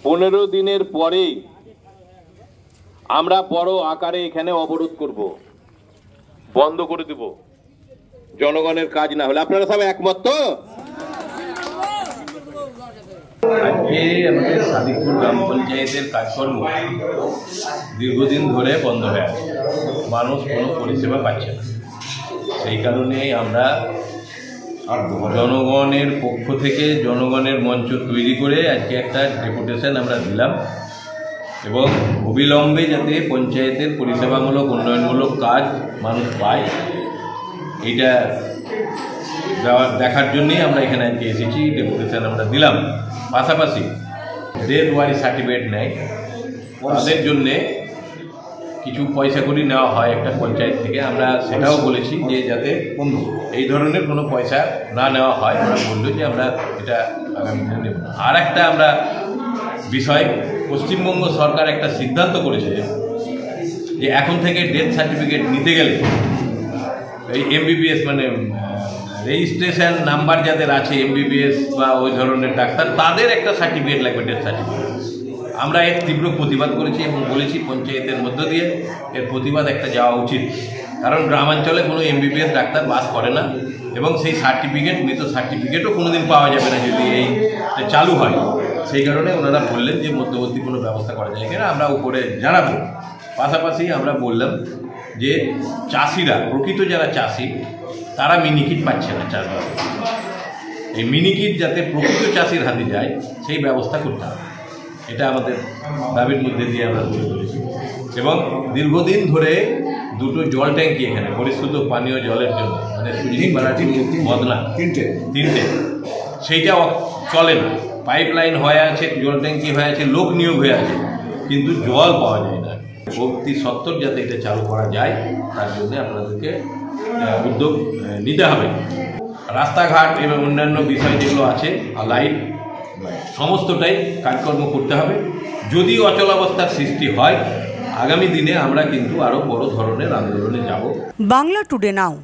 15 দিনের পরে আমরা বড় আকারে এখানে অবরোধ করব, বন্ধ করে দেব জনগণের কাজ না হলে। আপনারা সব একমত তো? আজকে আমাদের সাদিকপুর গ্রাম পঞ্চায়েতের কাজকর্ম দীর্ঘদিন ধরে বন্ধ হয়ে আছে, মানুষ কোনো পরিষেবা পাচ্ছে না। সেই কারণেই আমরা জনগণের পক্ষ থেকে জনগণের মঞ্চ তৈরি করে আজকে একটা ডেপুটেশন আমরা দিলাম এবং অবিলম্বে যাতে পঞ্চায়েতের পরিষেবামূলক উন্নয়নমূলক কাজ মানুষ পায় এইটা দেখার জন্যই আমরা এখানে আজকে এসেছি। ডেপুটেশন আমরা দিলাম। পাশাপাশি ডেথ ওয়ারি সার্টিফিকেট নেয় তাদের জন্যে কিছু পয়সা করি নেওয়া হয় একটা পঞ্চায়েত থেকে। আমরা সেটাও বলেছি যে যাতে এই ধরনের কোনো পয়সা না নেওয়া হয়। আমরা বললো যে আমরা এটা আগামী দিনে নেব না। আর একটা আমরা বিষয়, পশ্চিমবঙ্গ সরকার একটা সিদ্ধান্ত করেছে যে এখন থেকে ডেথ সার্টিফিকেট নিতে গেলে এই এমবিবিএস মানে রেজিস্ট্রেশন নাম্বার যাদের আছে এমবিবিএস বা ওই ধরনের ডাক্তার, তাদের একটা সার্টিফিকেট লাগবে, ডেথ সার্টিফিকেট। আমরা এর তীব্র প্রতিবাদ করেছি এবং বলেছি পঞ্চায়েতের মধ্য দিয়ে এর প্রতিবাদ একটা যাওয়া উচিত, কারণ গ্রামাঞ্চলে কোনো এমবিবিএস ডাক্তার বাস করে না এবং সেই সার্টিফিকেট, মৃত সার্টিফিকেটও কোনোদিন পাওয়া যাবে না যদি এই চালু হয়। সেই কারণে ওনারা বললেন যে মধ্যবর্তী কোনো ব্যবস্থা করা যায় কিনা আমরা উপরে জানাবো। পাশাপাশি আমরা বললাম যে চাষিরা, প্রকৃত যারা চাষি, তারা মিনিকিট পাচ্ছে না চাষবাস। এই মিনিকিট যাতে প্রকৃত চাষির হাতে যায় সেই ব্যবস্থা করতে হবে, এটা আমাদের দাবির মধ্যে দিয়ে আমরা তুলে ধরেছি। এবং দীর্ঘদিন ধরে দুটো জল ট্যাঙ্কি এখানে পরিশুদ্ধ পানীয় জলের জন্য, মানে সুজিপাড়া বদনা তিনটে, সেইটা চলে না। পাইপ লাইন হয়ে আছে, জল ট্যাঙ্কি হয়ে আছে, লোক নিয়োগ হয়ে আছে, কিন্তু জল পাওয়া যায় না। অতি সত্বর যাতে এটা চালু করা যায় তার জন্য আপনাদেরকে উদ্যোগ নিতে হবে। রাস্তাঘাট এবং অন্যান্য বিষয় যেগুলো আছে, লাইট, সমস্তটাই কাজকর্ম করতে হবে। যদি অচলাবস্থার সৃষ্টি হয় আগামী দিনে আমরা কিন্তু আরও বড় ধরনের আন্দোলনে যাব। বাংলা টুডে নাও।